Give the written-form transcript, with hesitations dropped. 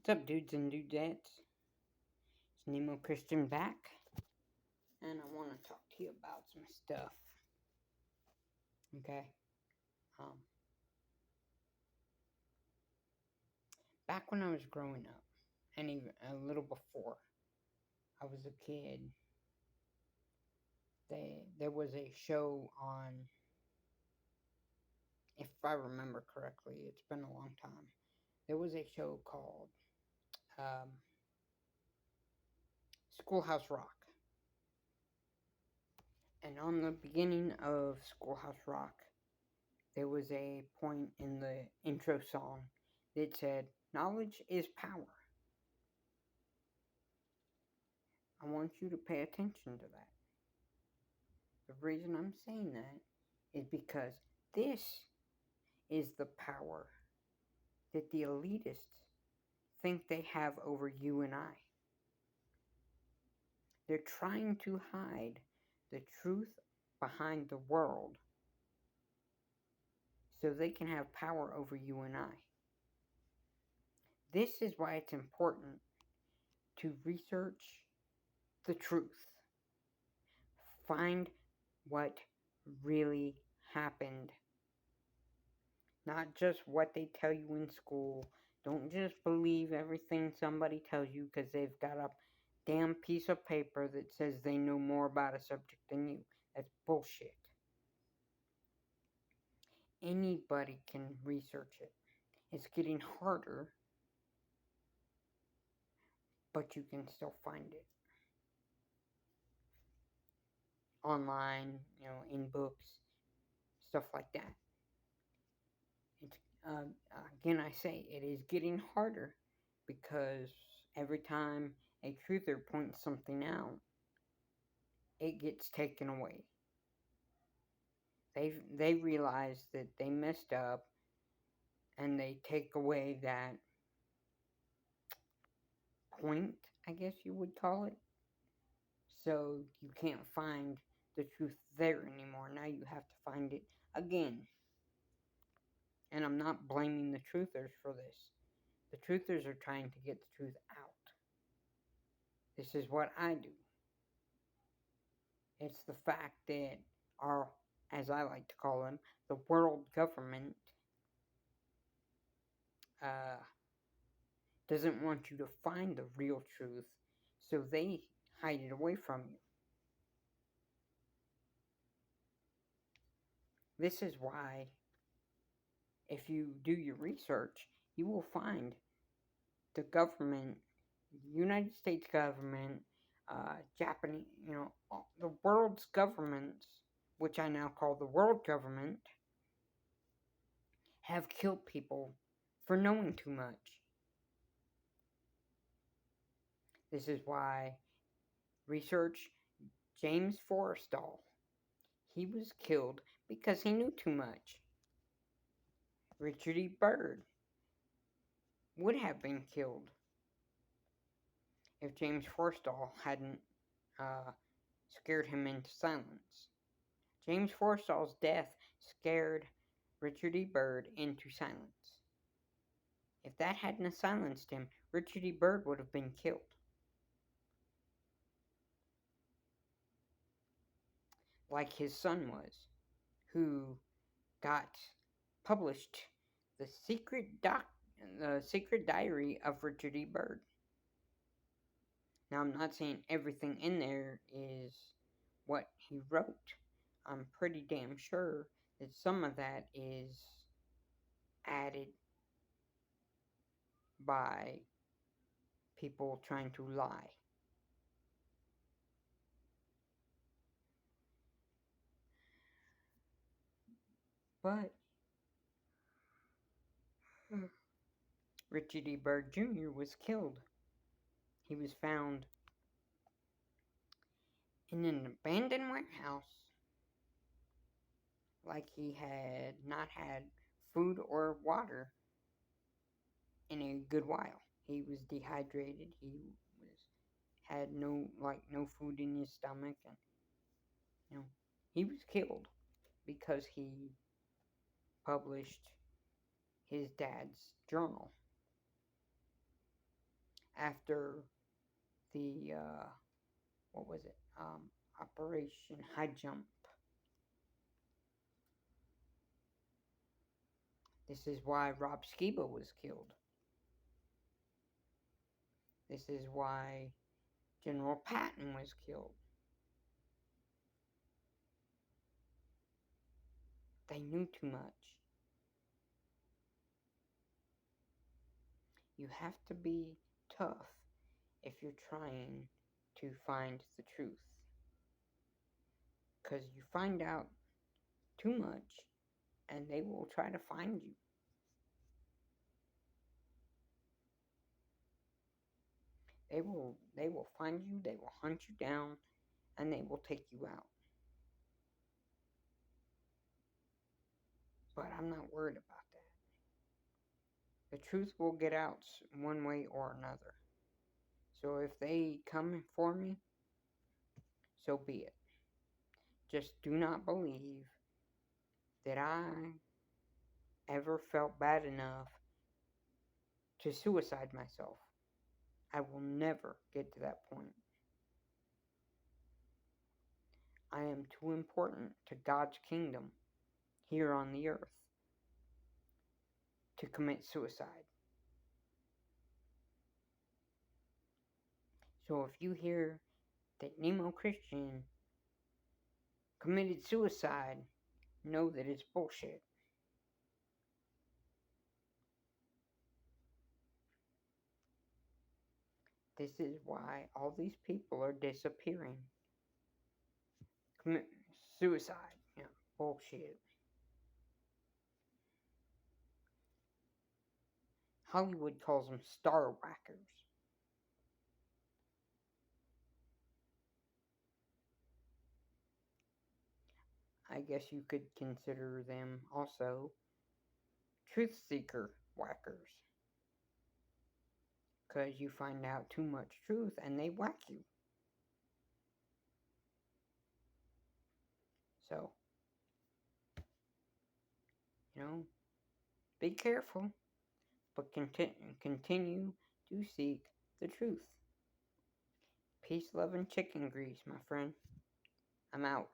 What's up, dudes and dudettes? It's Nemo Christian back, and I want to talk to you about some stuff. Okay? Um, Back when I was growing up, and even a little before I was a kid, there was a show on, if I remember correctly, it's been a long time. There was a show called um, Schoolhouse Rock. And on the beginning of Schoolhouse Rock, there was a point in the intro song that said, "Knowledge is power." I want you to pay attention to that. The reason I'm saying that is because this is the power that the elitists think they have over you and I. They're trying to hide the truth behind the world so they can have power over you and I. This is why it's important to research the truth. Find what really happened. Not just what they tell you in school. Don't just believe everything somebody tells you because they've got a damn piece of paper that says they know more about a subject than you. That's bullshit. Anybody can research it. It's getting harder, but you can still find it. Online, in books, stuff like that. It's, again, I say it is getting harder because every time a truther points something out, it gets taken away. They realize that they messed up, and they take away that point, I guess you would call it. So you can't find the truth there anymore. Now you have to find it again. And I'm not blaming the truthers for this. The truthers are trying to get the truth out. This is what I do. It's the fact that our, as I like to call them, the world government uh, doesn't want you to find the real truth, so they hide it away from you. This is why, if you do your research, you will find the government, United States government, Japanese, the world's governments, which I now call the world government, have killed people for knowing too much. This is why research James Forrestal. He was killed because he knew too much. Richard E. Byrd would have been killed if James Forrestal hadn't scared him into silence. James Forrestal's death scared Richard E. Byrd into silence. If that hadn't silenced him, Richard E. Byrd would have been killed. Like his son was, who got published the secret diary of Richard E. Byrd. Now, I'm not saying everything in there is what he wrote. I'm pretty damn sure that some of that is added by people trying to lie. But Richard E. Byrd Jr. was killed. He was found in an abandoned warehouse, like he had not had food or water in a good while. He was dehydrated. He had no food in his stomach, and he was killed because he published his dad's journal. after the, what was it? Operation High Jump. This is why Rob Skiba was killed. This is why General Patton was killed. They knew too much. You have to be tough if you're trying to find the truth. Because you find out too much and they will try to find you. They will find you, they will hunt you down, and they will take you out. But I'm not worried about that. The truth will get out one way or another. So if they come for me, so be it. Just do not believe that I ever felt bad enough to suicide myself. I will never get to that point. I am too important to God's kingdom here on the earth to commit suicide. So if you hear that Nemo Christian committed suicide, know that it's bullshit. This is why all these people are disappearing. Commit suicide. Yeah, bullshit. Hollywood calls them star whackers. I guess you could consider them also truth seeker whackers. Because you find out too much truth and they whack you. So, be careful, but continue to seek the truth. Peace, love, and chicken grease, my friend. I'm out.